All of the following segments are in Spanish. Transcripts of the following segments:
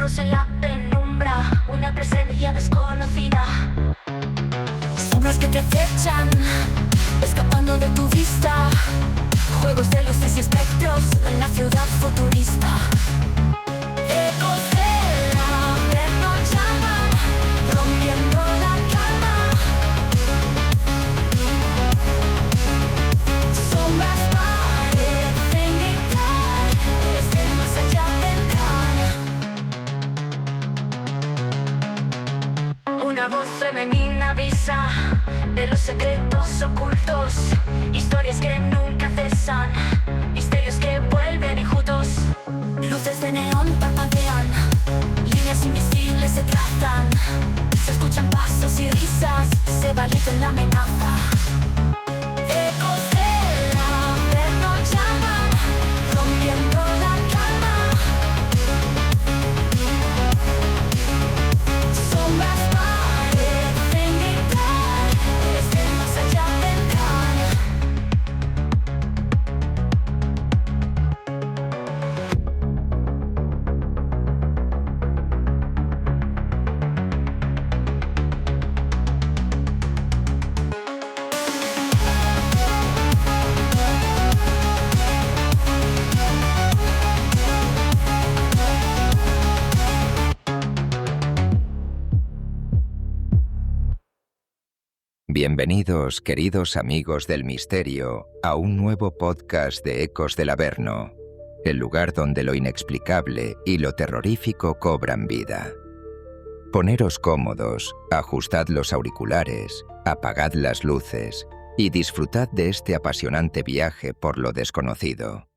susurros en la penumbra, una presencia desconocida. Sombras que te acechan, escapando de tu vista. Juegos de luces y espectros en la ciudad futurista. Ecos de la averno llaman, rompiendo la calma. Sombras parecen gritar, desde más allá vendrán. Una voz femenina avisa de los secretos ocultos, historias que nunca cesan, misterios que vuelven enjutos. Luces de neón parpadean, líneas invisibles se trazan, se escuchan pasos y risas, se va en la amenaza. Ecos de la averno llaman, rompiendo la calma. Sombras parecen gritar, desde más allá vendrán. Bienvenidos, queridos amigos del misterio, a un nuevo podcast de Ecos del Averno, el lugar donde lo inexplicable y lo terrorífico cobran vida. Poneros cómodos, ajustad los auriculares, apagad las luces y disfrutad de este apasionante viaje por lo desconocido.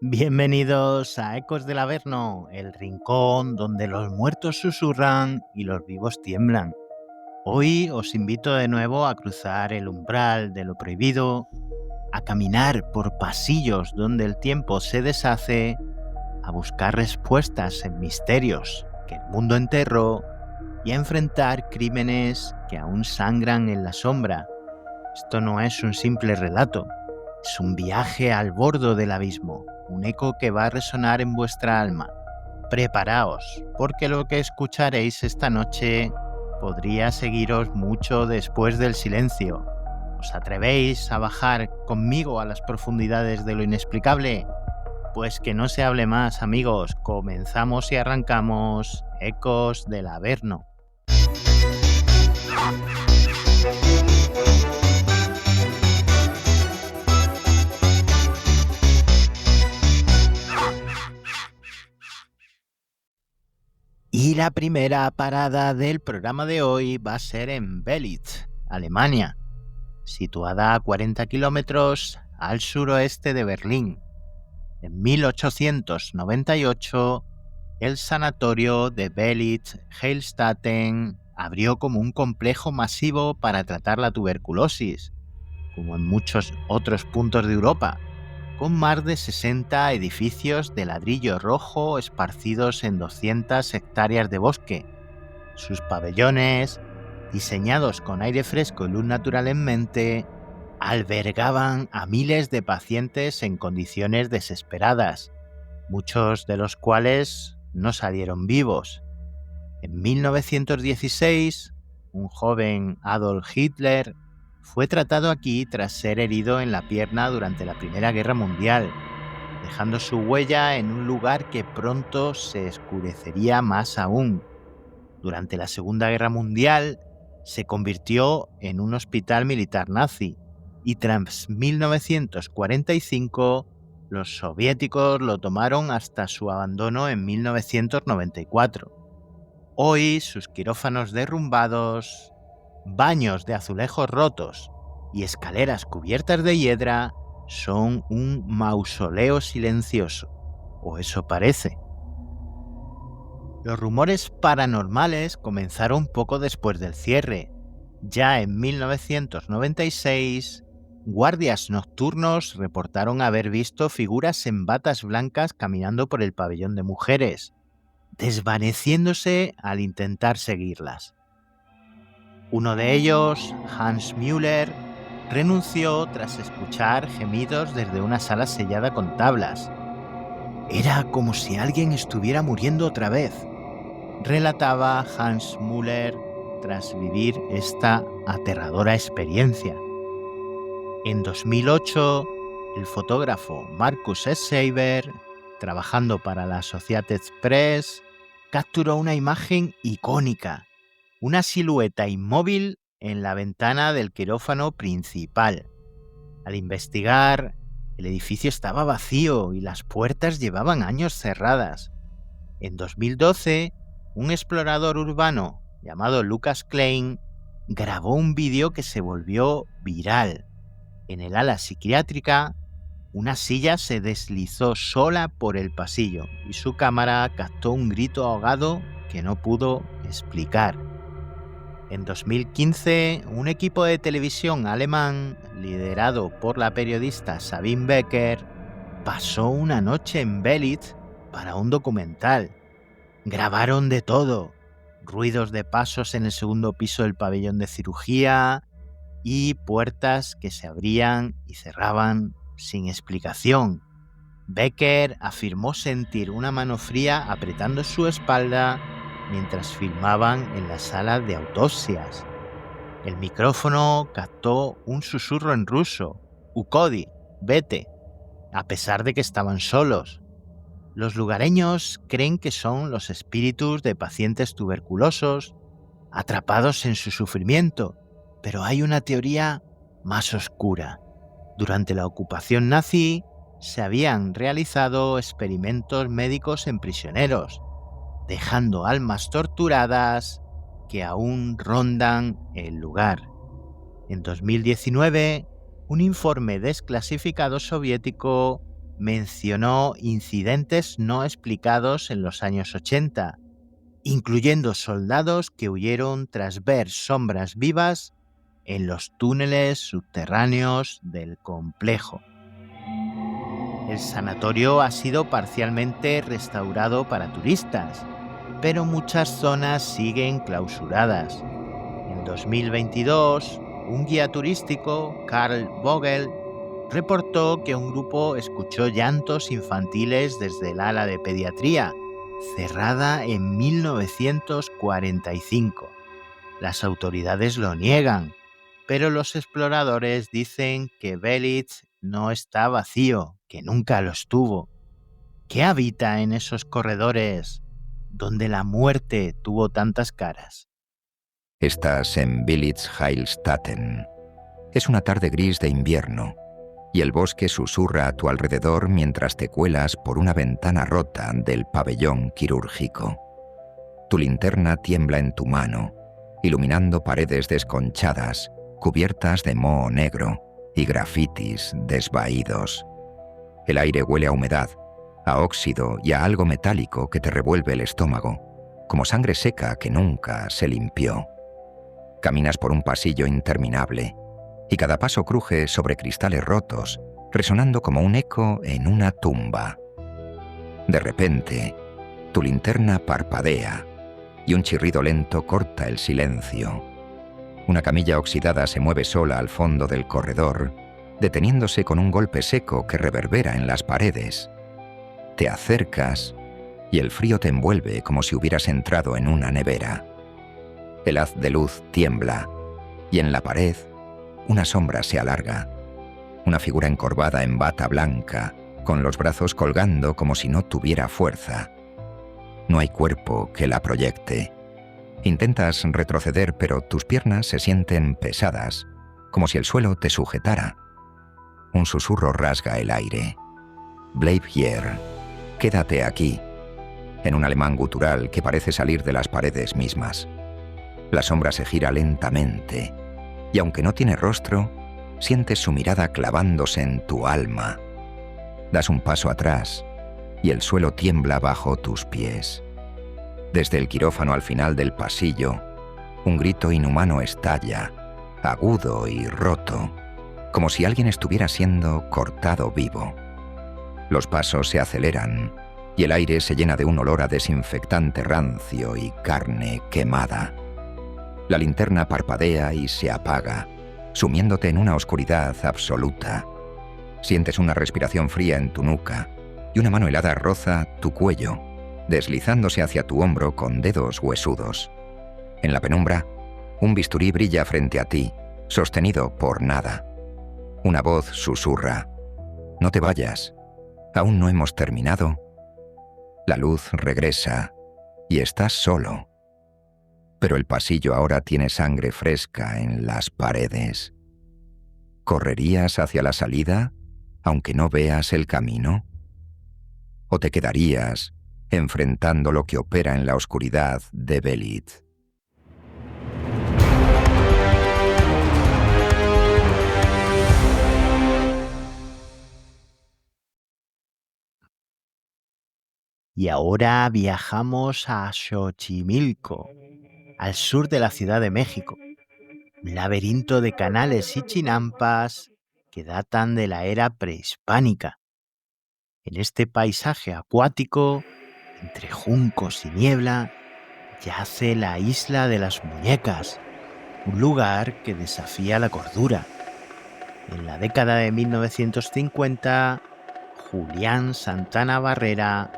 Bienvenidos a Ecos del Averno, el rincón donde los muertos susurran y los vivos tiemblan. Hoy os invito de nuevo a cruzar el umbral de lo prohibido, a caminar por pasillos donde el tiempo se deshace, a buscar respuestas en misterios que el mundo enterró y a enfrentar crímenes que aún sangran en la sombra. Esto no es un simple relato, es un viaje al borde del abismo. Un eco que va a resonar en vuestra alma. Preparaos, porque lo que escucharéis esta noche podría seguiros mucho después del silencio. ¿Os atrevéis a bajar conmigo a las profundidades de lo inexplicable? Pues que no se hable más, amigos. Comenzamos y arrancamos Ecos del Averno. Y la primera parada del programa de hoy va a ser en Belitz, Alemania, situada a 40 kilómetros al suroeste de Berlín. En 1898, el sanatorio de Belitz-Heilstatten abrió como un complejo masivo para tratar la tuberculosis, como en muchos otros puntos de Europa, con más de 60 edificios de ladrillo rojo esparcidos en 200 hectáreas de bosque. Sus pabellones, diseñados con aire fresco y luz natural en mente, albergaban a miles de pacientes en condiciones desesperadas, muchos de los cuales no salieron vivos. En 1916, un joven Adolf Hitler fue tratado aquí tras ser herido en la pierna durante la Primera Guerra Mundial, dejando su huella en un lugar que pronto se oscurecería más aún. Durante la Segunda Guerra Mundial se convirtió en un hospital militar nazi y tras 1945 los soviéticos lo tomaron hasta su abandono en 1994. Hoy sus quirófanos derrumbados, baños de azulejos rotos y escaleras cubiertas de hiedra son un mausoleo silencioso, o eso parece. Los rumores paranormales comenzaron poco después del cierre. Ya en 1996, guardias nocturnos reportaron haber visto figuras en batas blancas caminando por el pabellón de mujeres, desvaneciéndose al intentar seguirlas. Uno de ellos, Hans Müller, renunció tras escuchar gemidos desde una sala sellada con tablas. Era como si alguien estuviera muriendo otra vez, relataba Hans Müller tras vivir esta aterradora experiencia. En 2008, el fotógrafo Markus Seiber, trabajando para la Associated Press, capturó una imagen icónica, una silueta inmóvil en la ventana del quirófano principal. Al investigar, el edificio estaba vacío y las puertas llevaban años cerradas. En 2012, un explorador urbano llamado Lucas Klein grabó un vídeo que se volvió viral. En el ala psiquiátrica, una silla se deslizó sola por el pasillo y su cámara captó un grito ahogado que no pudo explicar. En 2015, un equipo de televisión alemán, liderado por la periodista Sabine Becker, pasó una noche en Belitz para un documental. Grabaron de todo: ruidos de pasos en el segundo piso del pabellón de cirugía y puertas que se abrían y cerraban sin explicación. Becker afirmó sentir una mano fría apretando su espalda mientras filmaban en la sala de autopsias. El micrófono captó un susurro en ruso: "Ukhodi, vete", a pesar de que estaban solos. Los lugareños creen que son los espíritus de pacientes tuberculosos atrapados en su sufrimiento, pero hay una teoría más oscura. Durante la ocupación nazi se habían realizado experimentos médicos en prisioneros, dejando almas torturadas que aún rondan el lugar. En 2019, un informe desclasificado soviético mencionó incidentes no explicados en los años 80, incluyendo soldados que huyeron tras ver sombras vivas en los túneles subterráneos del complejo. El sanatorio ha sido parcialmente restaurado para turistas, pero muchas zonas siguen clausuradas. En 2022, un guía turístico, Karl Vogel, reportó que un grupo escuchó llantos infantiles desde el ala de pediatría, cerrada en 1945. Las autoridades lo niegan, pero los exploradores dicen que Belitz no está vacío, que nunca lo estuvo. ¿Qué habita en esos corredores donde la muerte tuvo tantas caras? Estás en Belitz-Heilstatten. Es una tarde gris de invierno y el bosque susurra a tu alrededor mientras te cuelas por una ventana rota del pabellón quirúrgico. Tu linterna tiembla en tu mano, iluminando paredes desconchadas, cubiertas de moho negro y grafitis desvaídos. El aire huele a humedad, a óxido y a algo metálico que te revuelve el estómago, como sangre seca que nunca se limpió. Caminas por un pasillo interminable, y cada paso cruje sobre cristales rotos, resonando como un eco en una tumba. De repente, tu linterna parpadea, y un chirrido lento corta el silencio. Una camilla oxidada se mueve sola al fondo del corredor, deteniéndose con un golpe seco que reverbera en las paredes. Te acercas, y el frío te envuelve como si hubieras entrado en una nevera. El haz de luz tiembla, y en la pared, una sombra se alarga. Una figura encorvada en bata blanca, con los brazos colgando como si no tuviera fuerza. No hay cuerpo que la proyecte. Intentas retroceder, pero tus piernas se sienten pesadas, como si el suelo te sujetara. Un susurro rasga el aire. Bleib hier, quédate aquí, en un alemán gutural que parece salir de las paredes mismas. La sombra se gira lentamente, y aunque no tiene rostro, sientes su mirada clavándose en tu alma. Das un paso atrás, y el suelo tiembla bajo tus pies. Desde el quirófano al final del pasillo, un grito inhumano estalla, agudo y roto, como si alguien estuviera siendo cortado vivo. Los pasos se aceleran, y el aire se llena de un olor a desinfectante rancio y carne quemada. La linterna parpadea y se apaga, sumiéndote en una oscuridad absoluta. Sientes una respiración fría en tu nuca y una mano helada roza tu cuello, deslizándose hacia tu hombro con dedos huesudos. En la penumbra, un bisturí brilla frente a ti, sostenido por nada. Una voz susurra: «No te vayas, aún no hemos terminado». La luz regresa y estás solo. Pero el pasillo ahora tiene sangre fresca en las paredes. ¿Correrías hacia la salida, aunque no veas el camino? ¿O te quedarías enfrentando lo que opera en la oscuridad de Belid? Y ahora viajamos a Xochimilco, al sur de la Ciudad de México. Un laberinto de canales y chinampas que datan de la era prehispánica. En este paisaje acuático, entre juncos y niebla, yace la Isla de las Muñecas, un lugar que desafía la cordura. En la década de 1950, Julián Santana Barrera,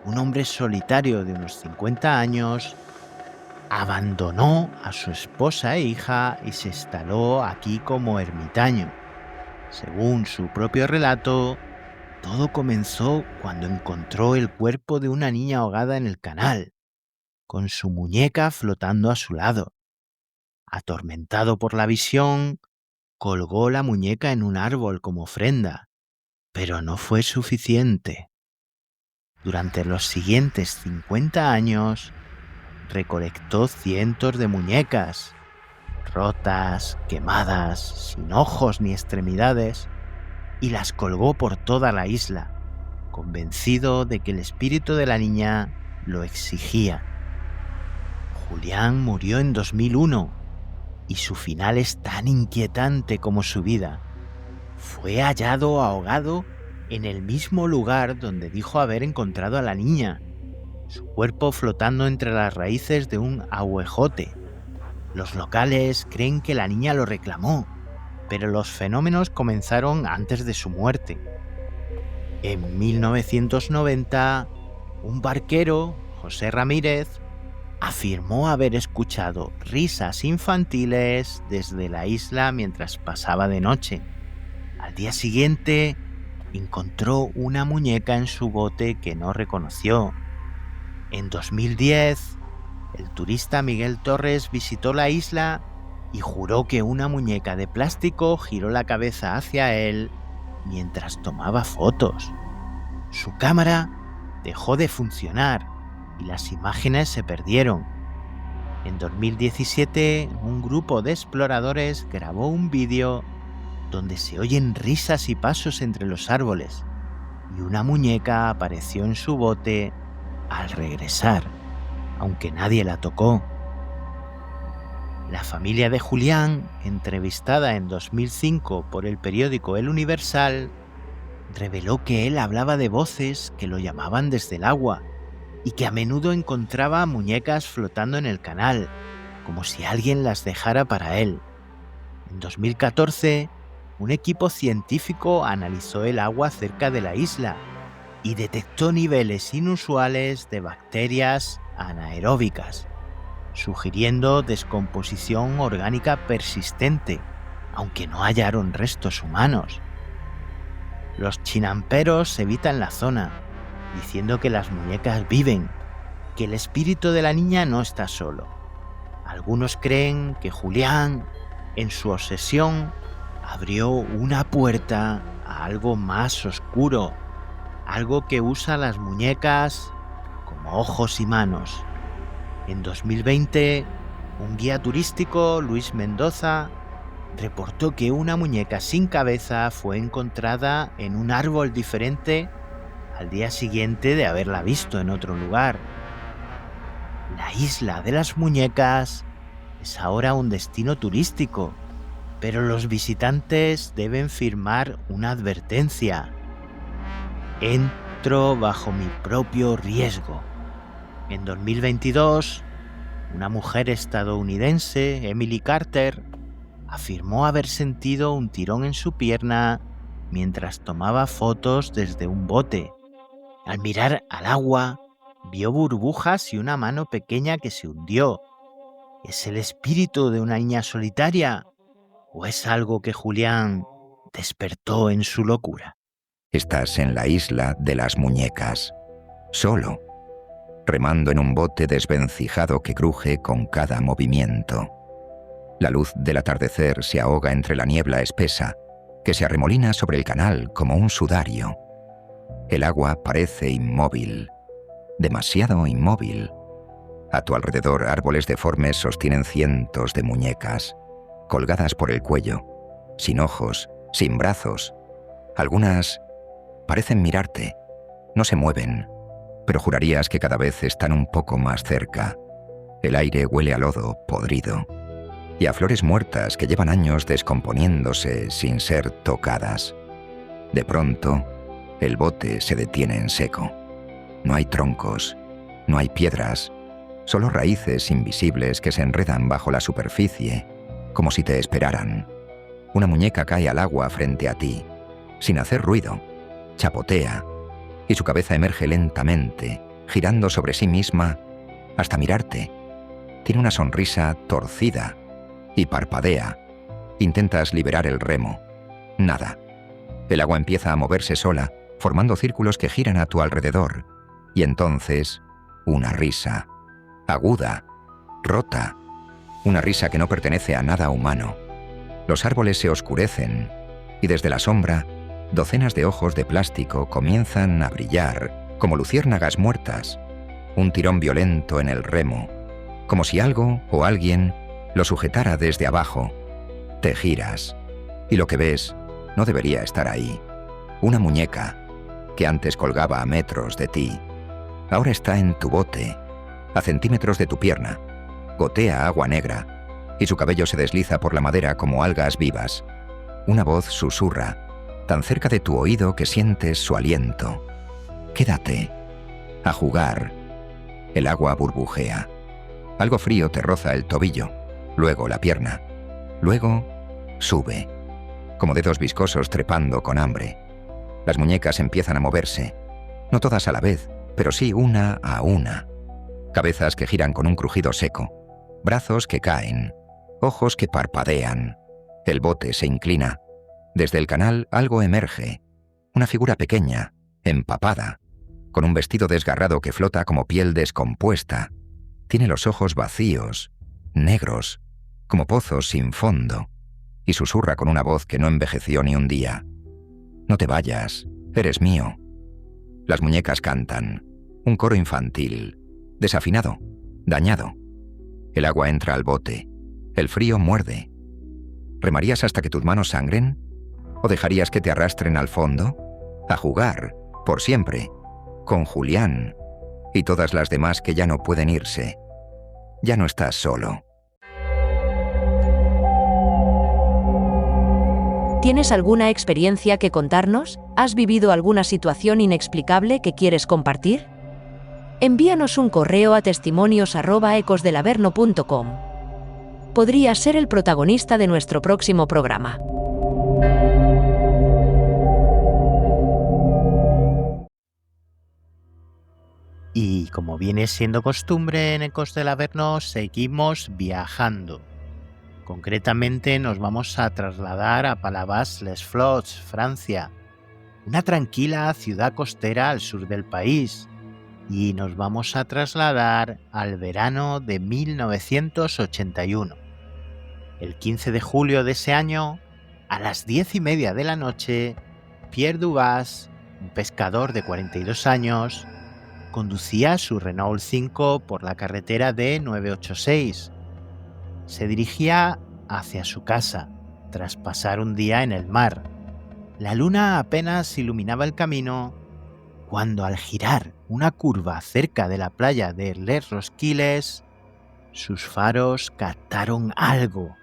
un hombre solitario de unos 50 años, abandonó a su esposa e hija y se instaló aquí como ermitaño. Según su propio relato, todo comenzó cuando encontró el cuerpo de una niña ahogada en el canal, con su muñeca flotando a su lado. Atormentado por la visión, colgó la muñeca en un árbol como ofrenda, pero no fue suficiente. Durante los siguientes 50 años, recolectó cientos de muñecas, rotas, quemadas, sin ojos ni extremidades, y las colgó por toda la isla, convencido de que el espíritu de la niña lo exigía. Julián murió en 2001 y su final es tan inquietante como su vida. Fue hallado ahogado en el mismo lugar donde dijo haber encontrado a la niña, su cuerpo flotando entre las raíces de un ahuejote. Los locales creen que la niña lo reclamó, pero los fenómenos comenzaron antes de su muerte. En 1990, un barquero, José Ramírez, afirmó haber escuchado risas infantiles desde la isla mientras pasaba de noche. Al día siguiente, encontró una muñeca en su bote que no reconoció. En 2010, el turista Miguel Torres visitó la isla y juró que una muñeca de plástico giró la cabeza hacia él mientras tomaba fotos. Su cámara dejó de funcionar y las imágenes se perdieron. En 2017, un grupo de exploradores grabó un vídeo donde se oyen risas y pasos entre los árboles, y una muñeca apareció en su bote al regresar, aunque nadie la tocó. La familia de Julián, entrevistada en 2005 por el periódico El Universal, reveló que él hablaba de voces que lo llamaban desde el agua y que a menudo encontraba muñecas flotando en el canal, como si alguien las dejara para él. En 2014, un equipo científico analizó el agua cerca de la isla y detectó niveles inusuales de bacterias anaeróbicas, sugiriendo descomposición orgánica persistente, aunque no hallaron restos humanos. Los chinamperos evitan la zona, diciendo que las muñecas viven, que el espíritu de la niña no está solo. Algunos creen que Julián, en su obsesión, abrió una puerta a algo más oscuro, algo que usa las muñecas como ojos y manos. En 2020, un guía turístico, Luis Mendoza, reportó que una muñeca sin cabeza fue encontrada en un árbol diferente al día siguiente de haberla visto en otro lugar. La isla de las muñecas es ahora un destino turístico, pero los visitantes deben firmar una advertencia. Entro bajo mi propio riesgo. En 2022, una mujer estadounidense, Emily Carter, afirmó haber sentido un tirón en su pierna mientras tomaba fotos desde un bote. Al mirar al agua, vio burbujas y una mano pequeña que se hundió. ¿Es el espíritu de una niña solitaria o es algo que Julián despertó en su locura? Estás en la isla de las muñecas, solo, remando en un bote desvencijado que cruje con cada movimiento. La luz del atardecer se ahoga entre la niebla espesa, que se arremolina sobre el canal como un sudario. El agua parece inmóvil, demasiado inmóvil. A tu alrededor, árboles deformes sostienen cientos de muñecas, colgadas por el cuello, sin ojos, sin brazos. Algunas parecen mirarte, no se mueven, pero jurarías que cada vez están un poco más cerca. El aire huele a lodo podrido y a flores muertas que llevan años descomponiéndose sin ser tocadas. De pronto, el bote se detiene en seco. No hay troncos, no hay piedras, solo raíces invisibles que se enredan bajo la superficie, como si te esperaran. Una muñeca cae al agua frente a ti, sin hacer ruido, chapotea, y su cabeza emerge lentamente, girando sobre sí misma hasta mirarte. Tiene una sonrisa torcida y parpadea. Intentas liberar el remo. Nada. El agua empieza a moverse sola, formando círculos que giran a tu alrededor. Y entonces, una risa, aguda, rota. Una risa que no pertenece a nada humano. Los árboles se oscurecen y desde la sombra, docenas de ojos de plástico comienzan a brillar como luciérnagas muertas. Un tirón violento en el remo, como si algo o alguien lo sujetara desde abajo. Te giras y lo que ves no debería estar ahí. Una muñeca que antes colgaba a metros de ti, ahora está en tu bote, a centímetros de tu pierna. Gotea agua negra y su cabello se desliza por la madera como algas vivas. Una voz susurra, tan cerca de tu oído que sientes su aliento. Quédate, a jugar. El agua burbujea. Algo frío te roza el tobillo, luego la pierna, luego sube, como dedos viscosos trepando con hambre. Las muñecas empiezan a moverse, no todas a la vez, pero sí una a una. Cabezas que giran con un crujido seco, brazos que caen, ojos que parpadean. El bote se inclina. Desde el canal algo emerge, una figura pequeña, empapada, con un vestido desgarrado que flota como piel descompuesta. Tiene los ojos vacíos, negros, como pozos sin fondo, y susurra con una voz que no envejeció ni un día. No te vayas, eres mío. Las muñecas cantan, un coro infantil, desafinado, dañado. El agua entra al bote, el frío muerde. ¿Remarías hasta que tus manos sangren? ¿O dejarías que te arrastren al fondo? A jugar, por siempre, con Julián y todas las demás que ya no pueden irse. Ya no estás solo. ¿Tienes alguna experiencia que contarnos? ¿Has vivido alguna situación inexplicable que quieres compartir? Envíanos un correo a testimonios@ecosdelaverno.com. Podrías ser el protagonista de nuestro próximo programa. Y como viene siendo costumbre en Ecos del Averno, seguimos viajando. Concretamente nos vamos a trasladar a Palavas-les-Flots, Francia, una tranquila ciudad costera al sur del país, y nos vamos a trasladar al verano de 1981. El 15 de julio de ese año, a las 10:30 de la noche, Pierre Dubas, un pescador de 42 años, conducía su Renault 5 por la carretera D986. Se dirigía hacia su casa, tras pasar un día en el mar. La luna apenas iluminaba el camino, cuando al girar una curva cerca de la playa de Les Rosquilles, sus faros captaron algo.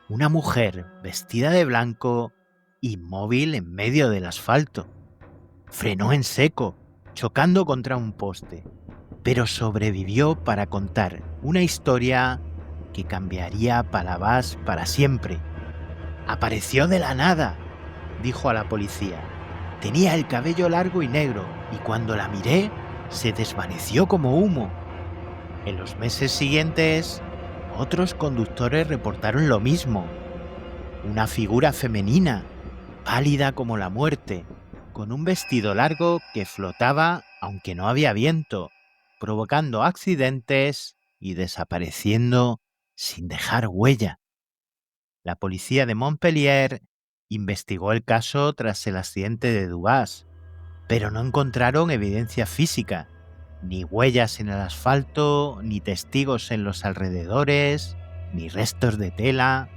Una mujer vestida de blanco, inmóvil en medio del asfalto. Frenó en seco, chocando contra un poste. pero sobrevivió para contar una historia que cambiaría Palavas para siempre. «Apareció de la nada», dijo a la policía. «Tenía el cabello largo y negro, y cuando la miré, se desvaneció como humo». En los meses siguientes, otros conductores reportaron lo mismo. Una figura femenina, pálida como la muerte, con un vestido largo que flotaba aunque no había viento, provocando accidentes y desapareciendo sin dejar huella. La policía de Montpellier investigó el caso tras el accidente de Dubás, pero no encontraron evidencia física, ni huellas en el asfalto, ni testigos en los alrededores, ni restos de tela.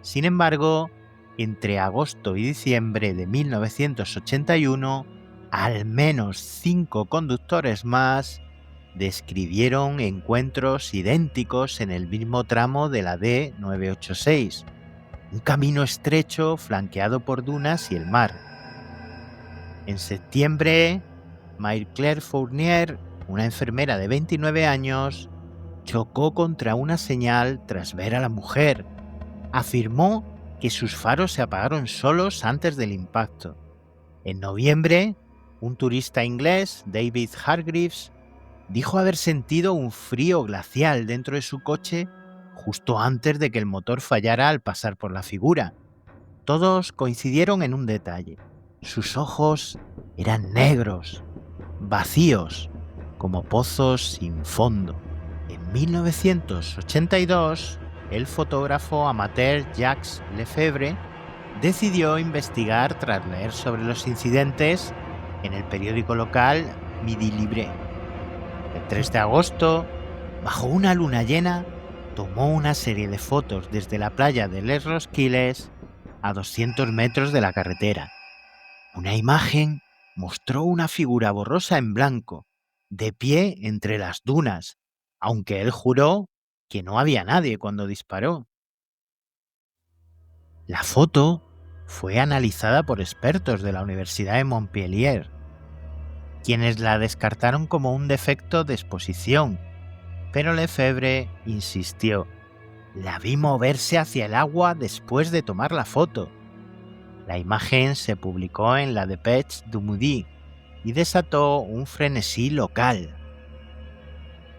Sin embargo, entre agosto y diciembre de 1981, al menos 5 conductores más describieron encuentros idénticos en el mismo tramo de la D986, un camino estrecho flanqueado por dunas y el mar. En septiembre, Marie-Claire Fournier, una enfermera de 29 años, chocó contra una señal tras ver a la mujer. Afirmó que sus faros se apagaron solos antes del impacto. En noviembre, un turista inglés, David Hargreaves, dijo haber sentido un frío glacial dentro de su coche justo antes de que el motor fallara al pasar por la figura. Todos coincidieron en un detalle: sus ojos eran negros, vacíos, como pozos sin fondo. En 1982, el fotógrafo amateur Jacques Lefebvre decidió investigar tras leer sobre los incidentes en el periódico local Midi Libre. El 3 de agosto, bajo una luna llena, tomó una serie de fotos desde la playa de Les Roskilles a 200 metros de la carretera. Una imagen mostró una figura borrosa en blanco, de pie entre las dunas, aunque él juró que no había nadie cuando disparó. La foto fue analizada por expertos de la Universidad de Montpellier, quienes la descartaron como un defecto de exposición, pero Lefebvre insistió: «La vi moverse hacia el agua después de tomar la foto». La imagen se publicó en la Dépêche du Midi y desató un frenesí local.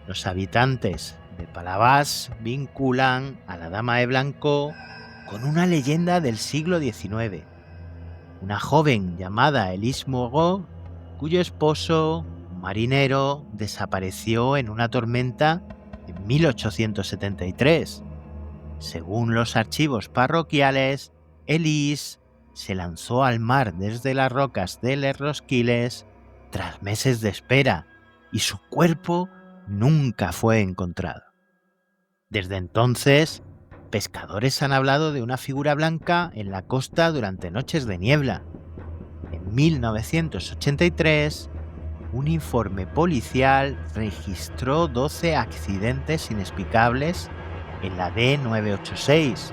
Los habitantes de Palavas vinculan a la Dama de Blanco con una leyenda del siglo XIX, una joven llamada Elise Moreau, cuyo esposo, un marinero, desapareció en una tormenta en 1873. Según los archivos parroquiales, Elise se lanzó al mar desde las rocas de Les Roskilles tras meses de espera y su cuerpo nunca fue encontrado. Desde entonces, pescadores han hablado de una figura blanca en la costa durante noches de niebla. En 1983, un informe policial registró 12 accidentes inexplicables en la D986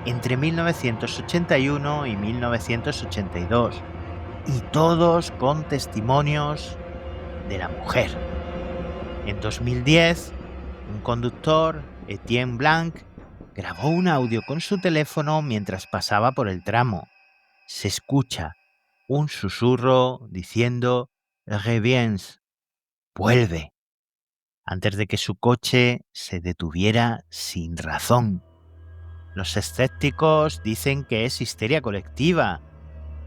entre 1981 y 1982, y todos con testimonios de la mujer. En 2010, un conductor, Etienne Blanc, grabó un audio con su teléfono mientras pasaba por el tramo. Se escucha un susurro diciendo «Reviens», «vuelve», antes de que su coche se detuviera sin razón. Los escépticos dicen que es histeria colectiva.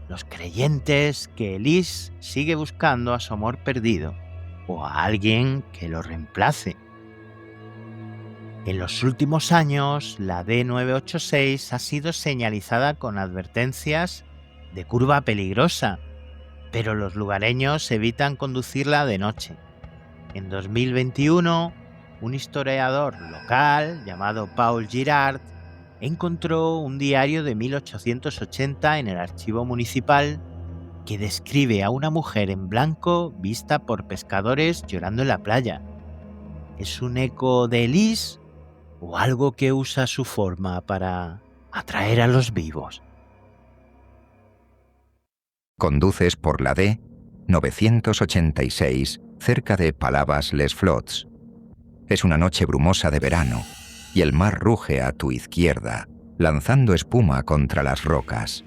Los creyentes que Elise sigue buscando a su amor perdido o a alguien que lo reemplace. En los últimos años, la D986 ha sido señalizada con advertencias de curva peligrosa, pero los lugareños evitan conducirla de noche. En 2021, un historiador local llamado Paul Girard encontró un diario de 1880 en el archivo municipal que describe a una mujer en blanco vista por pescadores llorando en la playa. ¿Es un eco de Elise o algo que usa su forma para atraer a los vivos? Conduces por la D986 cerca de Palavas-les-Flots. Es una noche brumosa de verano y el mar ruge a tu izquierda, lanzando espuma contra las rocas.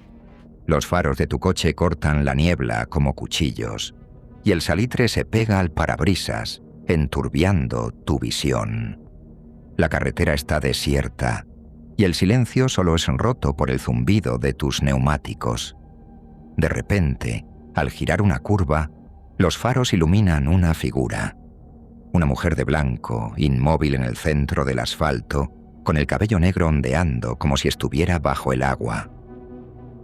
Los faros de tu coche cortan la niebla como cuchillos y el salitre se pega al parabrisas, enturbiando tu visión. La carretera está desierta y el silencio solo es roto por el zumbido de tus neumáticos. De repente, al girar una curva, los faros iluminan una figura. Una mujer de blanco, inmóvil en el centro del asfalto, con el cabello negro ondeando como si estuviera bajo el agua.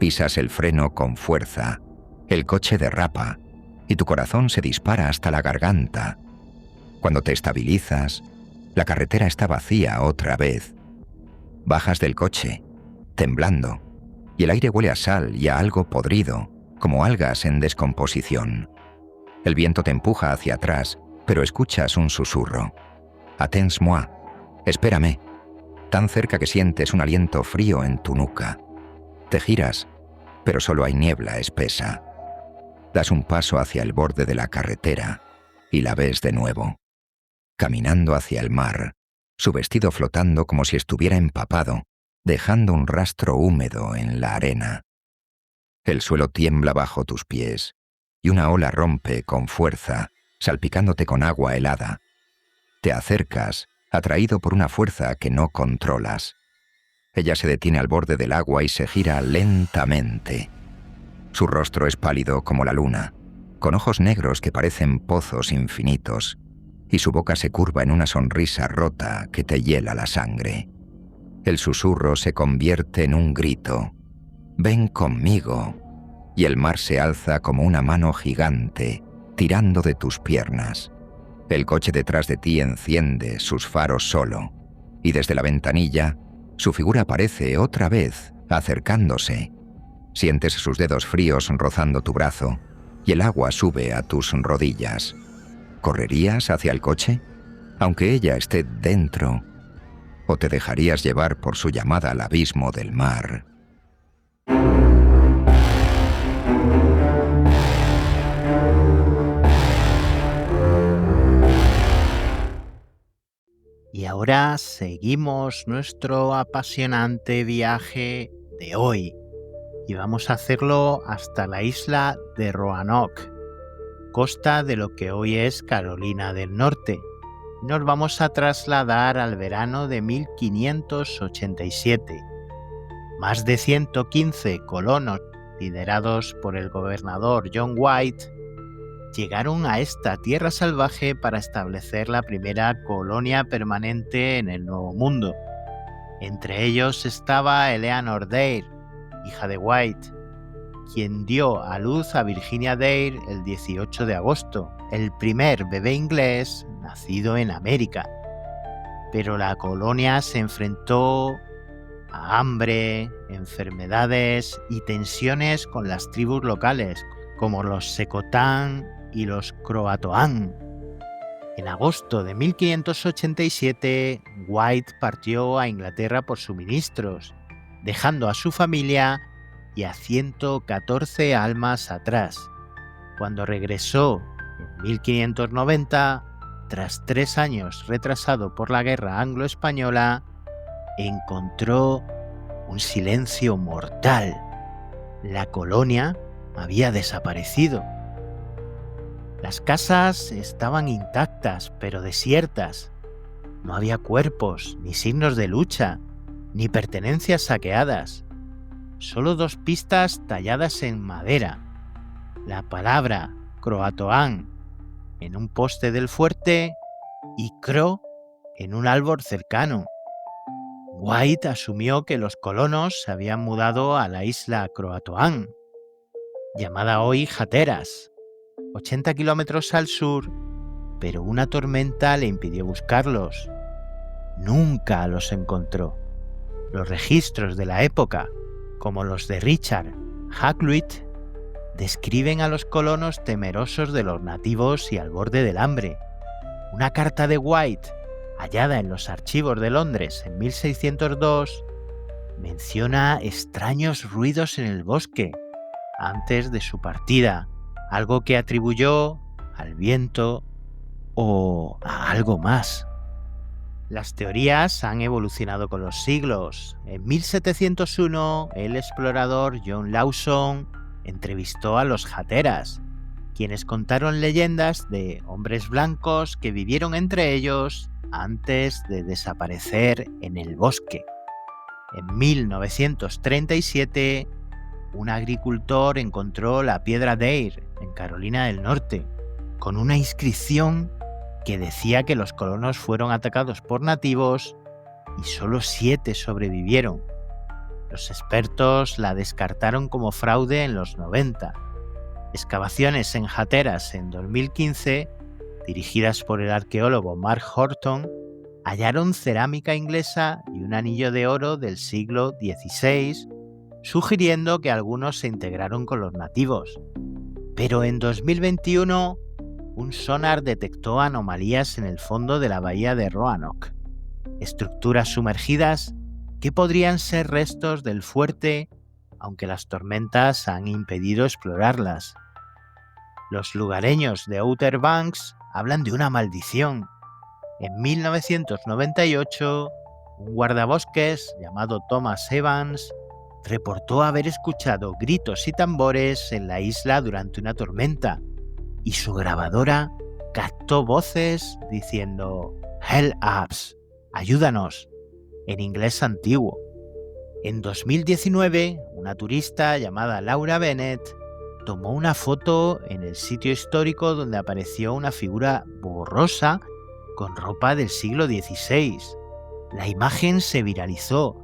Pisas el freno con fuerza, el coche derrapa y tu corazón se dispara hasta la garganta. Cuando te estabilizas, la carretera está vacía otra vez. Bajas del coche, temblando, y el aire huele a sal y a algo podrido, como algas en descomposición. El viento te empuja hacia atrás, pero escuchas un susurro. «Attends-moi, espérame», tan cerca que sientes un aliento frío en tu nuca. Te giras, pero solo hay niebla espesa. Das un paso hacia el borde de la carretera y la ves de nuevo. Caminando hacia el mar, su vestido flotando como si estuviera empapado, dejando un rastro húmedo en la arena. El suelo tiembla bajo tus pies y una ola rompe con fuerza, salpicándote con agua helada. Te acercas, atraído por una fuerza que no controlas. Ella se detiene al borde del agua y se gira lentamente. Su rostro es pálido como la luna, con ojos negros que parecen pozos infinitos, y su boca se curva en una sonrisa rota que te hiela la sangre. El susurro se convierte en un grito. «Ven conmigo», y el mar se alza como una mano gigante, tirando de tus piernas. El coche detrás de ti enciende sus faros solo, y desde la ventanilla, su figura aparece otra vez, acercándose. Sientes sus dedos fríos rozando tu brazo, y el agua sube a tus rodillas. ¿Correrías hacia el coche, aunque ella esté dentro? ¿O te dejarías llevar por su llamada al abismo del mar? Y ahora seguimos nuestro apasionante viaje de hoy y vamos a hacerlo hasta la isla de Roanoke, costa de lo que hoy es Carolina del Norte. Nos vamos a trasladar al verano de 1587. Más de 115 colonos, liderados por el gobernador John White, llegaron a esta tierra salvaje para establecer la primera colonia permanente en el Nuevo Mundo. Entre ellos estaba Eleanor Dare, hija de White, quien dio a luz a Virginia Dare el 18 de agosto, el primer bebé inglés nacido en América. Pero la colonia se enfrentó a hambre, enfermedades y tensiones con las tribus locales, como los Secotán y los Croatoan. En agosto de 1587, White partió a Inglaterra por suministros, dejando a su familia y a 114 almas atrás. Cuando regresó en 1590, tras 3 años retrasado por la guerra anglo-española, encontró un silencio mortal. La colonia había desaparecido. Las casas estaban intactas, pero desiertas. No había cuerpos, ni signos de lucha, ni pertenencias saqueadas. Solo 2 pistas talladas en madera. La palabra Croatoan en un poste del fuerte y Cro en un árbol cercano. White asumió que los colonos se habían mudado a la isla Croatoan, llamada hoy Hatteras, 80 kilómetros al sur, pero una tormenta le impidió buscarlos. Nunca los encontró. Los registros de la época, como los de Richard Hakluyt, describen a los colonos temerosos de los nativos y al borde del hambre. Una carta de White, hallada en los archivos de Londres en 1602, menciona extraños ruidos en el bosque antes de su partida, algo que atribuyó al viento o a algo más? Las teorías han evolucionado con los siglos. En 1701, el explorador John Lawson entrevistó a los Hateras, quienes contaron leyendas de hombres blancos que vivieron entre ellos antes de desaparecer en el bosque. En 1937, un agricultor encontró la piedra Dare en Carolina del Norte, con una inscripción que decía que los colonos fueron atacados por nativos y solo 7 sobrevivieron. Los expertos la descartaron como fraude en los 90. Excavaciones en Hatteras en 2015, dirigidas por el arqueólogo Mark Horton, hallaron cerámica inglesa y un anillo de oro del siglo XVI, sugiriendo que algunos se integraron con los nativos. Pero en 2021, un sonar detectó anomalías en el fondo de la bahía de Roanoke, estructuras sumergidas que podrían ser restos del fuerte, aunque las tormentas han impedido explorarlas. Los lugareños de Outer Banks hablan de una maldición. En 1998, un guardabosques llamado Thomas Evans reportó haber escuchado gritos y tambores en la isla durante una tormenta, y su grabadora captó voces diciendo "Help us", ayúdanos, en inglés antiguo. En 2019, una turista llamada Laura Bennett tomó una foto en el sitio histórico donde apareció una figura borrosa con ropa del siglo XVI. La imagen se viralizó,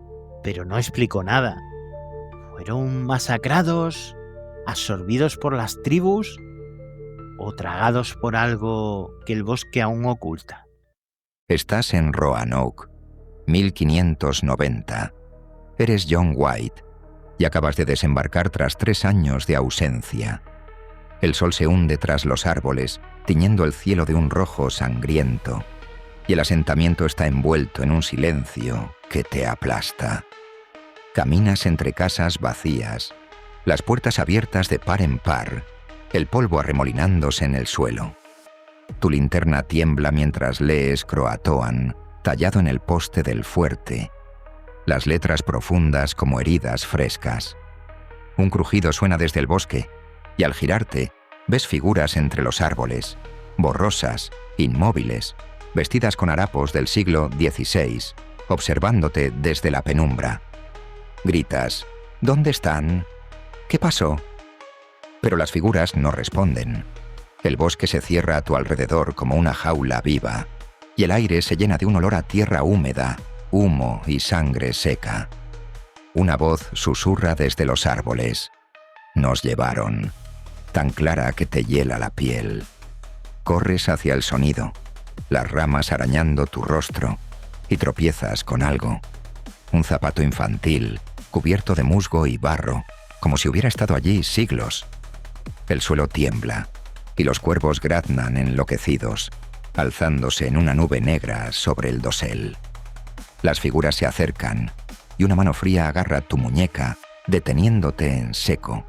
pero no explicó nada. ¿Fueron masacrados, absorbidos por las tribus o tragados por algo que el bosque aún oculta? Estás en Roanoke, 1590. Eres John White y acabas de desembarcar tras 3 años de ausencia. El sol se hunde tras los árboles, tiñendo el cielo de un rojo sangriento, y el asentamiento está envuelto en un silencio que te aplasta. Caminas entre casas vacías, las puertas abiertas de par en par, el polvo arremolinándose en el suelo. Tu linterna tiembla mientras lees Croatoan, tallado en el poste del fuerte, las letras profundas como heridas frescas. Un crujido suena desde el bosque, y al girarte, ves figuras entre los árboles, borrosas, inmóviles, vestidas con harapos del siglo XVI, observándote desde la penumbra. Gritas, ¿dónde están? ¿Qué pasó? Pero las figuras no responden. El bosque se cierra a tu alrededor como una jaula viva, y el aire se llena de un olor a tierra húmeda, humo y sangre seca. Una voz susurra desde los árboles. Nos llevaron, tan clara que te hiela la piel. Corres hacia el sonido, las ramas arañando tu rostro, y tropiezas con algo. Un zapato infantil, cubierto de musgo y barro, como si hubiera estado allí siglos. El suelo tiembla, y los cuervos graznan enloquecidos, alzándose en una nube negra sobre el dosel. Las figuras se acercan, y una mano fría agarra tu muñeca, deteniéndote en seco.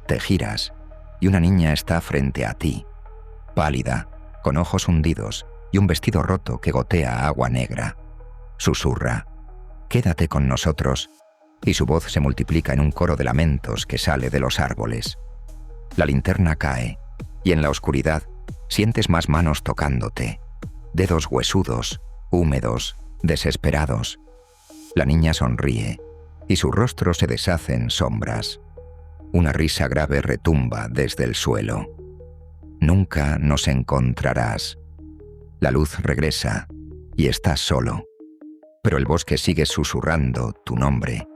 Te giras, y una niña está frente a ti, pálida, con ojos hundidos y un vestido roto que gotea agua negra. Susurra, «Quédate con nosotros», y su voz se multiplica en un coro de lamentos que sale de los árboles. La linterna cae, y en la oscuridad sientes más manos tocándote, dedos huesudos, húmedos, desesperados. La niña sonríe, y su rostro se deshace en sombras. Una risa grave retumba desde el suelo. Nunca nos encontrarás. La luz regresa, y estás solo. Pero el bosque sigue susurrando tu nombre.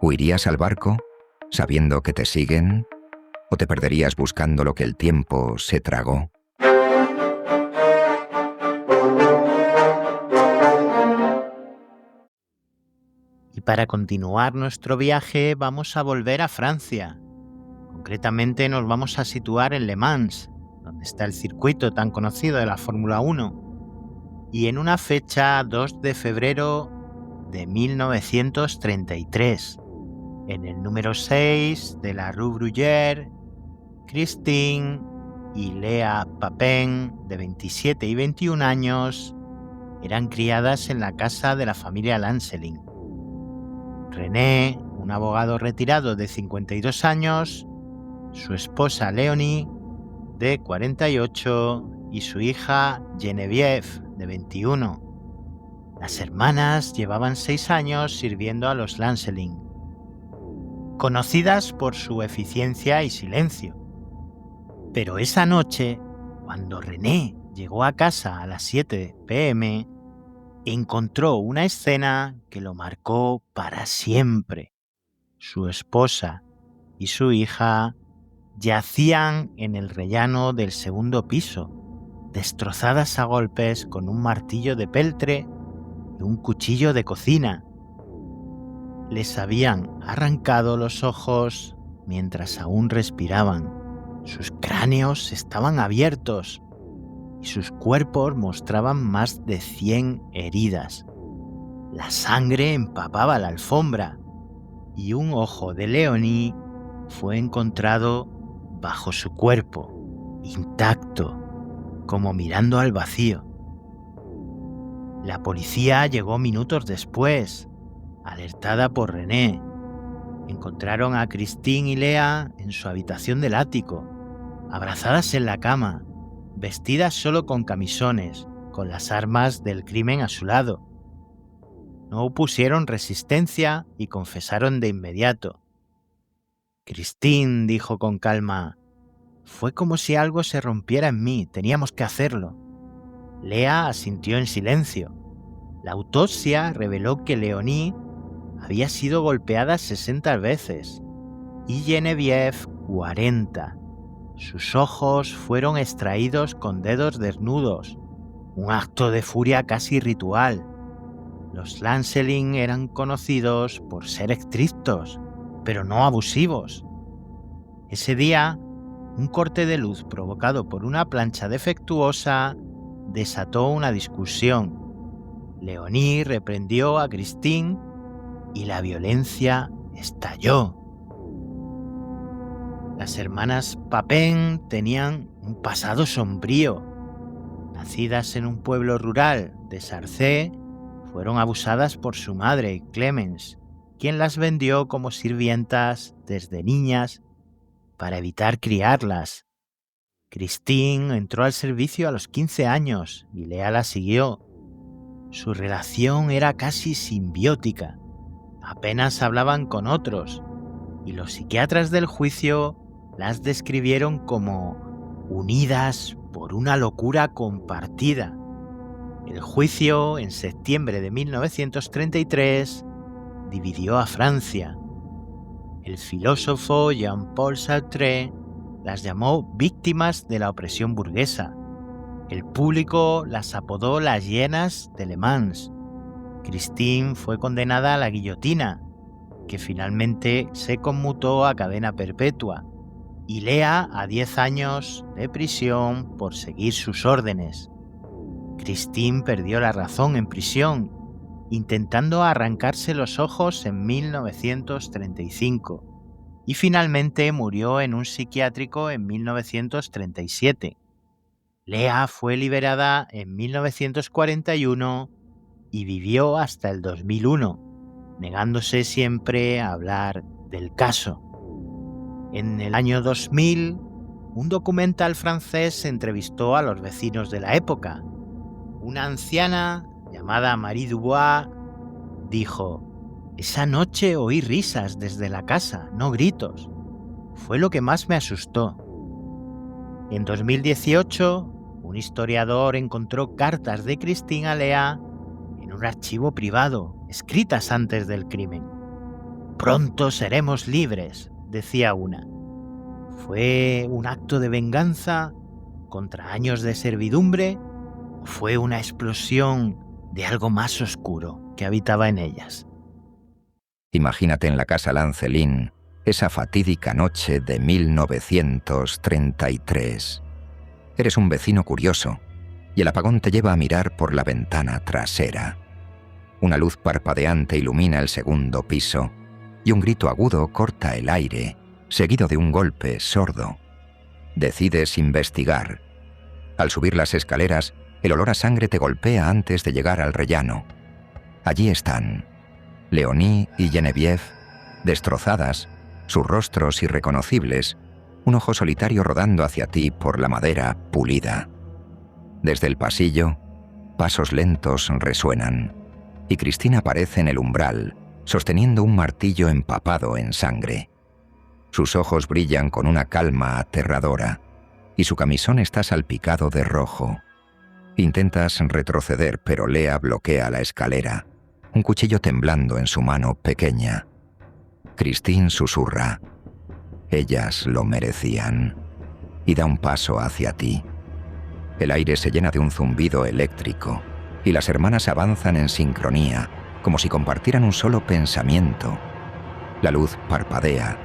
¿Huirías al barco, sabiendo que te siguen? ¿O te perderías buscando lo que el tiempo se tragó? Y para continuar nuestro viaje vamos a volver a Francia. Concretamente nos vamos a situar en Le Mans, donde está el circuito tan conocido de la Fórmula 1, y en una fecha 2 de febrero de 1933, en el número 6 de la Rue Bruyère, Christine y Lea Papin, de 27 y 21 años, eran criadas en la casa de la familia Lancelin. René, un abogado retirado de 52 años, su esposa Leonie, de 48, y su hija Geneviève, de 21. Las hermanas llevaban 6 años sirviendo a los Lancelin, conocidas por su eficiencia y silencio. Pero esa noche, cuando René llegó a casa a las 7 p.m., encontró una escena que lo marcó para siempre. Su esposa y su hija yacían en el rellano del segundo piso, destrozadas a golpes con un martillo de peltre y un cuchillo de cocina. Les habían arrancado los ojos mientras aún respiraban. Sus cráneos estaban abiertos y sus cuerpos mostraban más de 100 heridas. La sangre empapaba la alfombra y un ojo de Leonie fue encontrado bajo su cuerpo, intacto, como mirando al vacío. La policía llegó minutos después, alertada por René. Encontraron a Christine y Lea en su habitación del ático, abrazadas en la cama, vestidas solo con camisones, con las armas del crimen a su lado. No opusieron resistencia y confesaron de inmediato. Christine dijo con calma: «Fue como si algo se rompiera en mí, teníamos que hacerlo». Lea asintió en silencio. La autopsia reveló que Leonie había sido golpeada 60 veces y Geneviève 40. Sus ojos fueron extraídos con dedos desnudos, un acto de furia casi ritual. Los Lancelin eran conocidos por ser estrictos, pero no abusivos. Ese día, un corte de luz provocado por una plancha defectuosa desató una discusión. Leonie reprendió a Christine y la violencia estalló. Las hermanas Papin tenían un pasado sombrío. Nacidas en un pueblo rural de Sarcey, fueron abusadas por su madre, Clemence, quien las vendió como sirvientas desde niñas para evitar criarlas. Christine entró al servicio a los 15 años y Lea la siguió. Su relación era casi simbiótica. Apenas hablaban con otros, y los psiquiatras del juicio las describieron como unidas por una locura compartida. El juicio, en septiembre de 1933, dividió a Francia. El filósofo Jean-Paul Sartre las llamó víctimas de la opresión burguesa. El público las apodó las hienas de Le Mans. Christine fue condenada a la guillotina, que finalmente se conmutó a cadena perpetua, y Lea a 10 años de prisión por seguir sus órdenes. Christine perdió la razón en prisión, intentando arrancarse los ojos en 1935, y finalmente murió en un psiquiátrico en 1937. Lea fue liberada en 1941 y vivió hasta el 2001, negándose siempre a hablar del caso. En el año 2000, un documental francés entrevistó a los vecinos de la época. Una anciana llamada Marie Dubois dijo: «Esa noche oí risas desde la casa, no gritos. Fue lo que más me asustó». En 2018, un historiador encontró cartas de Christine a Lea en un archivo privado, escritas antes del crimen. «Pronto seremos libres», decía una. ¿Fue un acto de venganza contra años de servidumbre o fue una explosión de algo más oscuro que habitaba en ellas? Imagínate en la casa Lancelin esa fatídica noche de 1933. Eres un vecino curioso y el apagón te lleva a mirar por la ventana trasera. Una luz parpadeante ilumina el segundo piso y un grito agudo corta el aire, seguido de un golpe sordo. Decides investigar. Al subir las escaleras, el olor a sangre te golpea antes de llegar al rellano. Allí están Leonie y Geneviève, destrozadas, sus rostros irreconocibles, un ojo solitario rodando hacia ti por la madera pulida. Desde el pasillo, pasos lentos resuenan, y Christine aparece en el umbral, sosteniendo un martillo empapado en sangre. Sus ojos brillan con una calma aterradora, y su camisón está salpicado de rojo. Intentas retroceder, pero Lea bloquea la escalera, un cuchillo temblando en su mano pequeña. Christine susurra: «Ellas lo merecían», y da un paso hacia ti. El aire se llena de un zumbido eléctrico, y las hermanas avanzan en sincronía, como si compartieran un solo pensamiento. La luz parpadea,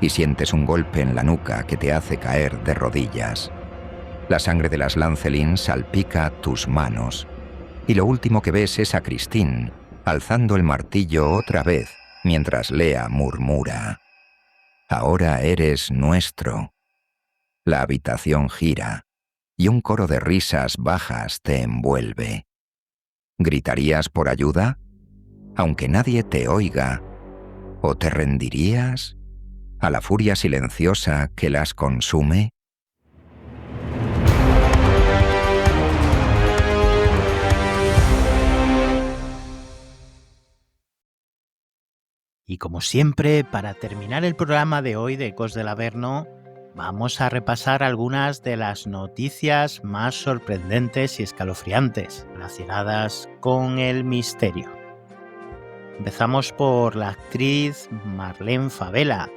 y sientes un golpe en la nuca que te hace caer de rodillas. La sangre de las Lancelin salpica tus manos, y lo último que ves es a Christine alzando el martillo otra vez, mientras Lea murmura: «Ahora eres nuestro». La habitación gira, y un coro de risas bajas te envuelve. ¿Gritarías por ayuda, aunque nadie te oiga? ¿O te rendirías a la furia silenciosa que las consume? Y como siempre, para terminar el programa de hoy de Ecos del Averno, vamos a repasar algunas de las noticias más sorprendentes y escalofriantes relacionadas con el misterio. Empezamos por la actriz Marlene Favela.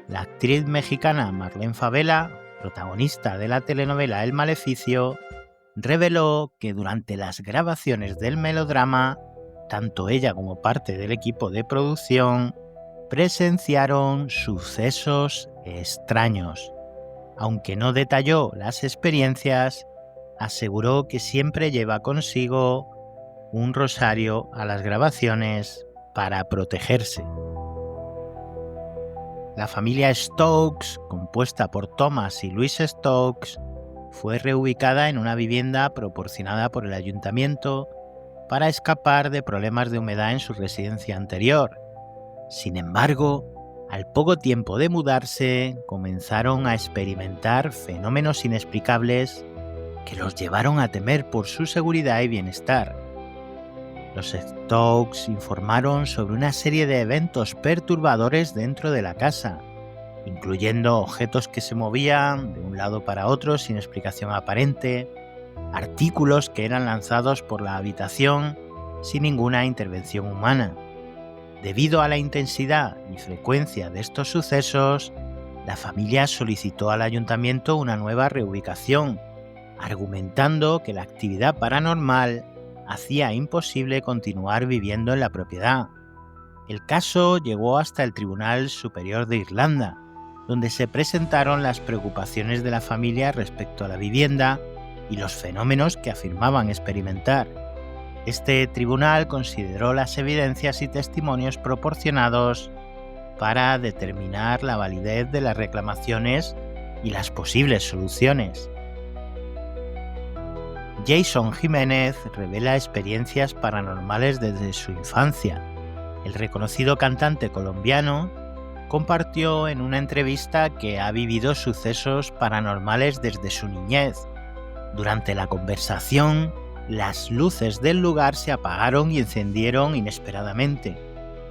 La actriz mexicana Marlene Favela, protagonista de la telenovela El Maleficio, reveló que durante las grabaciones del melodrama, tanto ella como parte del equipo de producción presenciaron sucesos extraños. Aunque no detalló las experiencias, aseguró que siempre lleva consigo un rosario a las grabaciones para protegerse. La familia Stokes, compuesta por Thomas y Louise Stokes, fue reubicada en una vivienda proporcionada por el ayuntamiento para escapar de problemas de humedad en su residencia anterior. Sin embargo, al poco tiempo de mudarse, comenzaron a experimentar fenómenos inexplicables que los llevaron a temer por su seguridad y bienestar. Los Stokes informaron sobre una serie de eventos perturbadores dentro de la casa, incluyendo objetos que se movían de un lado para otro sin explicación aparente, artículos que eran lanzados por la habitación sin ninguna intervención humana. Debido a la intensidad y frecuencia de estos sucesos, la familia solicitó al ayuntamiento una nueva reubicación, argumentando que la actividad paranormal hacía imposible continuar viviendo en la propiedad. El caso llegó hasta el Tribunal Superior de Irlanda, donde se presentaron las preocupaciones de la familia respecto a la vivienda y los fenómenos que afirmaban experimentar. Este tribunal consideró las evidencias y testimonios proporcionados para determinar la validez de las reclamaciones y las posibles soluciones. Jason Jiménez revela experiencias paranormales desde su infancia. El reconocido cantante colombiano compartió en una entrevista que ha vivido sucesos paranormales desde su niñez. Durante la conversación, las luces del lugar se apagaron y encendieron inesperadamente,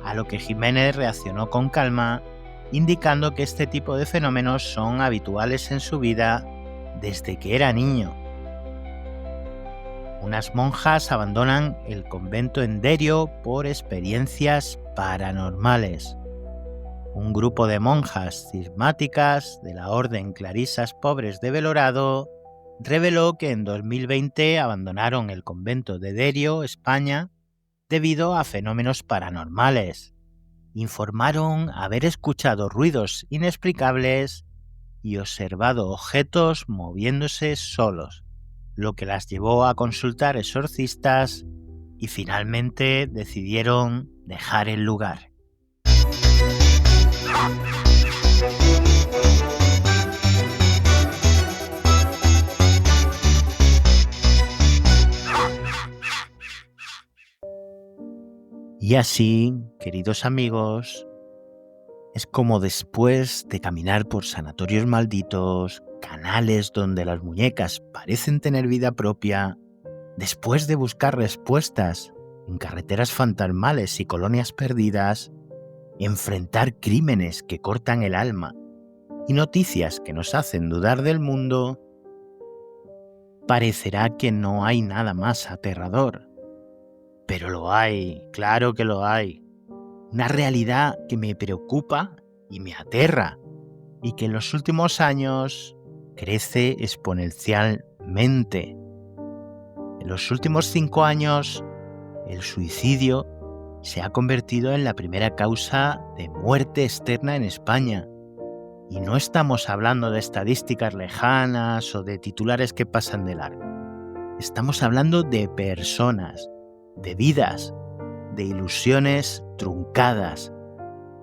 a lo que Jiménez reaccionó con calma, indicando que este tipo de fenómenos son habituales en su vida desde que era niño. Unas monjas abandonan el convento en Derio por experiencias paranormales. Un grupo de monjas cismáticas de la Orden Clarisas Pobres de Belorado reveló que en 2020 abandonaron el convento de Derio, España, debido a fenómenos paranormales. Informaron haber escuchado ruidos inexplicables y observado objetos moviéndose solos, lo que las llevó a consultar exorcistas y finalmente decidieron dejar el lugar. Y así, queridos amigos, es como después de caminar por sanatorios malditos, canales donde las muñecas parecen tener vida propia, después de buscar respuestas en carreteras fantasmales y colonias perdidas, enfrentar crímenes que cortan el alma y noticias que nos hacen dudar del mundo, parecerá que no hay nada más aterrador. Pero lo hay, claro que lo hay. Una realidad que me preocupa y me aterra, y que en los últimos años crece exponencialmente. En los últimos 5 años, el suicidio se ha convertido en la primera causa de muerte externa en España. Y no estamos hablando de estadísticas lejanas o de titulares que pasan de largo. Estamos hablando de personas, de vidas, de ilusiones truncadas,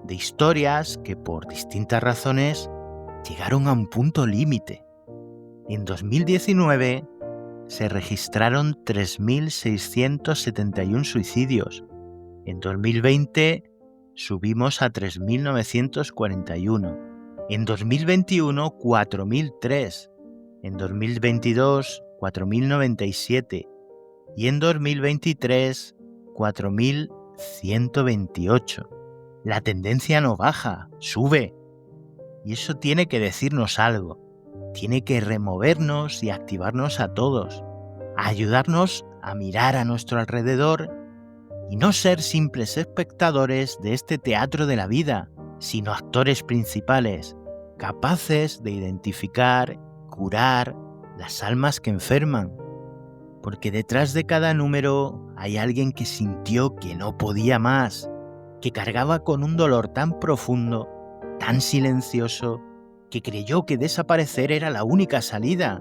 de historias que por distintas razones llegaron a un punto límite. En 2019 se registraron 3.671 suicidios. En 2020 subimos a 3.941. En 2021 4.003. En 2022 4.097. Y en 2023 4.128. La tendencia no baja, sube. Y eso tiene que decirnos algo. Tiene que removernos y activarnos a todos, a ayudarnos a mirar a nuestro alrededor y no ser simples espectadores de este teatro de la vida, sino actores principales, capaces de identificar, curar las almas que enferman. Porque detrás de cada número hay alguien que sintió que no podía más, que cargaba con un dolor tan profundo, tan silencioso, que creyó que desaparecer era la única salida.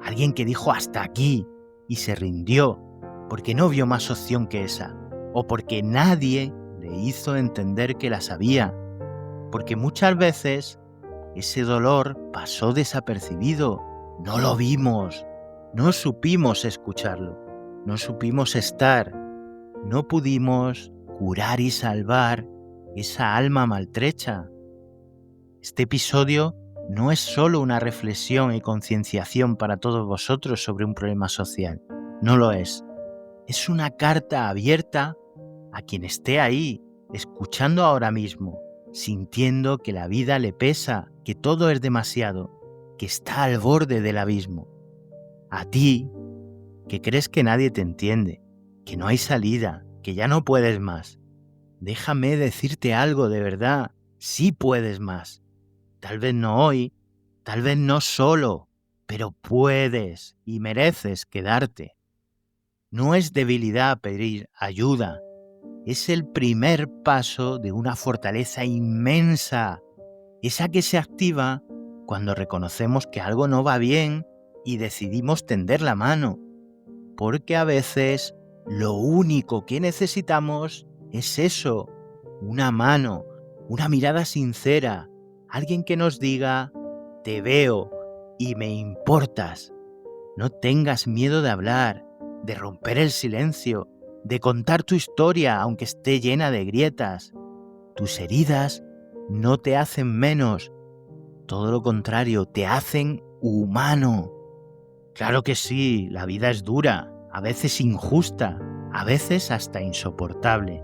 Alguien que dijo hasta aquí y se rindió, porque no vio más opción que esa, o porque nadie le hizo entender que la sabía, porque muchas veces ese dolor pasó desapercibido, no lo vimos, no supimos escucharlo, no supimos estar, no pudimos curar y salvar esa alma maltrecha. Este episodio no es solo una reflexión y concienciación para todos vosotros sobre un problema social, no lo es. Es una carta abierta a quien esté ahí, escuchando ahora mismo, sintiendo que la vida le pesa, que todo es demasiado, que está al borde del abismo. A ti, que crees que nadie te entiende, que no hay salida, que ya no puedes más. Déjame decirte algo de verdad, sí puedes más. Tal vez no hoy, tal vez no solo, pero puedes y mereces quedarte. No es debilidad pedir ayuda, es el primer paso de una fortaleza inmensa, esa que se activa cuando reconocemos que algo no va bien y decidimos tender la mano, porque a veces lo único que necesitamos es eso, una mano, una mirada sincera, alguien que nos diga, te veo y me importas. No tengas miedo de hablar, de romper el silencio, de contar tu historia aunque esté llena de grietas. Tus heridas no te hacen menos, todo lo contrario, te hacen humano. Claro que sí, la vida es dura, a veces injusta, a veces hasta insoportable,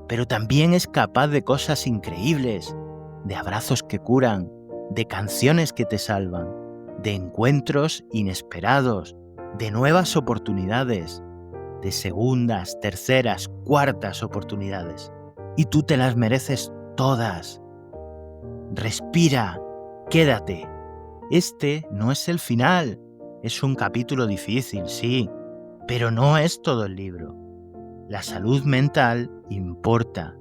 pero también es capaz de cosas increíbles, de abrazos que curan, de canciones que te salvan, de encuentros inesperados, de nuevas oportunidades, de segundas, terceras, cuartas oportunidades. Y tú te las mereces todas. Respira, quédate. Este no es el final. Es un capítulo difícil, sí, pero no es todo el libro. La salud mental importa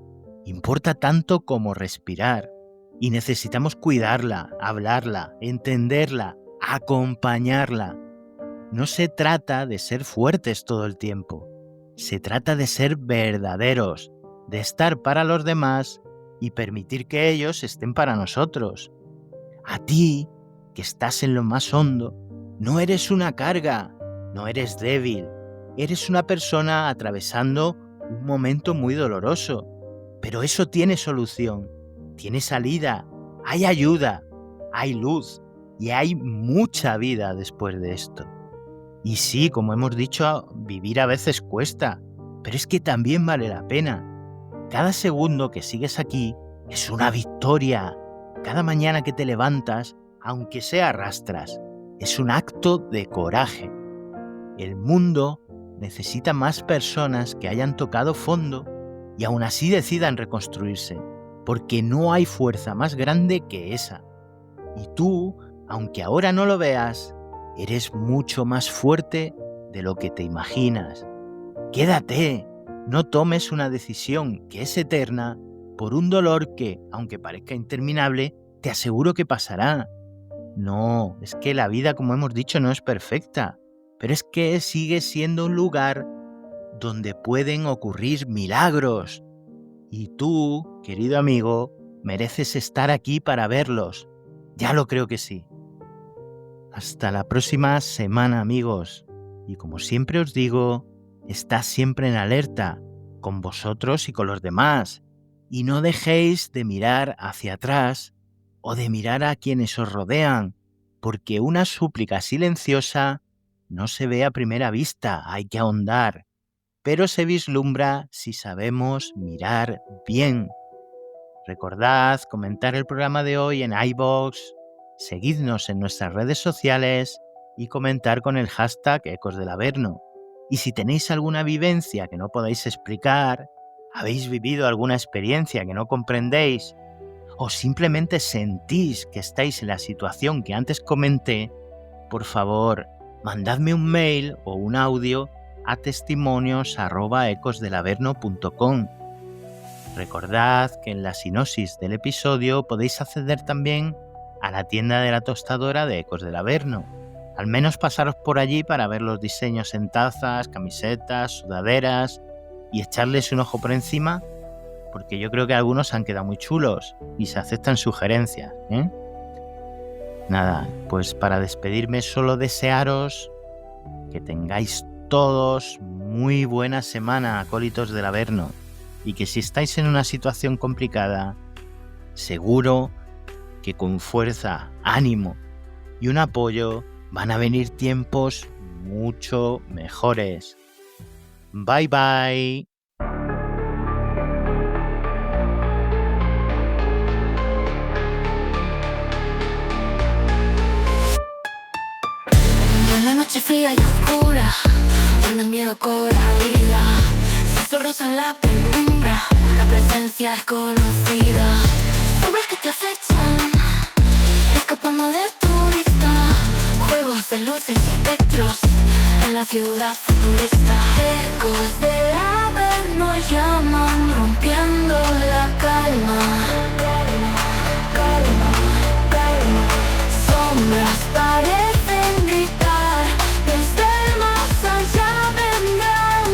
tanto como respirar. Y necesitamos cuidarla, hablarla, entenderla, acompañarla. No se trata de ser fuertes todo el tiempo. Se trata de ser verdaderos, de estar para los demás y permitir que ellos estén para nosotros. A ti, que estás en lo más hondo, no eres una carga, no eres débil. Eres una persona atravesando un momento muy doloroso, pero eso tiene solución, tiene salida, hay ayuda, hay luz y hay mucha vida después de esto. Y sí, como hemos dicho, vivir a veces cuesta, pero es que también vale la pena. Cada segundo que sigues aquí es una victoria. Cada mañana que te levantas, aunque sea arrastras, es un acto de coraje. El mundo necesita más personas que hayan tocado fondo y aún así decidan reconstruirse, porque no hay fuerza más grande que esa. Y tú, aunque ahora no lo veas, eres mucho más fuerte de lo que te imaginas. Quédate, no tomes una decisión que es eterna por un dolor que, aunque parezca interminable, te aseguro que pasará. No, es que la vida, como hemos dicho, no es perfecta, pero es que sigue siendo un lugar donde pueden ocurrir milagros. Y tú, querido amigo, mereces estar aquí para verlos. Ya lo creo que sí. Hasta la próxima semana, amigos. Y como siempre os digo, estad siempre en alerta, con vosotros y con los demás. Y no dejéis de mirar hacia atrás o de mirar a quienes os rodean, porque una súplica silenciosa no se ve a primera vista, hay que ahondar, pero se vislumbra si sabemos mirar bien. Recordad comentar el programa de hoy en iVoox, seguidnos en nuestras redes sociales y comentar con el hashtag Ecos del Averno. Y si tenéis alguna vivencia que no podáis explicar, habéis vivido alguna experiencia que no comprendéis o simplemente sentís que estáis en la situación que antes comenté, por favor, mandadme un mail o un audio a testimonios@ecosdelaverno.com. Recordad que en la sinopsis del episodio podéis acceder también a la tienda de la tostadora de Ecos del Averno. Al menos pasaros por allí para ver los diseños en tazas, camisetas, sudaderas y echarles un ojo por encima, porque yo creo que algunos han quedado muy chulos y se aceptan sugerencias, ¿eh? Nada, pues para despedirme solo desearos que tengáis todos muy buena semana, acólitos del Averno. Y que si estáis en una situación complicada, seguro que con fuerza, ánimo y un apoyo van a venir tiempos mucho mejores. Bye bye. En la noche fría y oscura, donde el miedo cobra vida, susurros en la penumbra, la presencia es conocida. Sombras que te acechan, escapando de tu vista, juegos de luces y espectros en la ciudad futurista. Ecos del Averno llaman, rompiendo la calma. Calma, calma. Sombras parecen gritar, desde el más allá vendrán.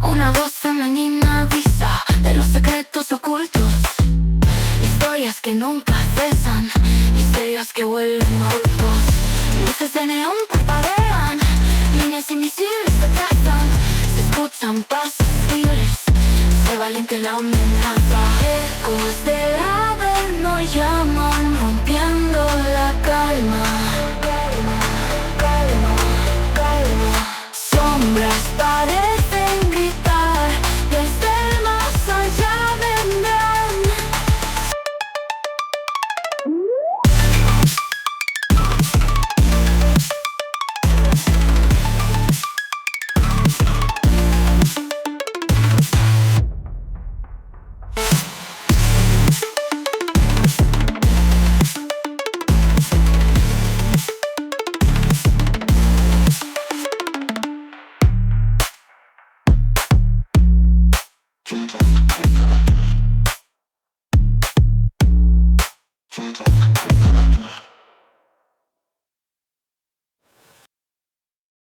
Una voz femenina avisa de los secretos ocultos, historias que nunca cesan, misterios que vuelven ocultos. Luces de neón parpadean, líneas invisibles se trazan, se escuchan pasos libres, se valiente la amenaza. Ecos del Averno llaman, rompiendo la calma. Calma, calma, calma. Sombras parecen gritar, desde el más allá vendrán.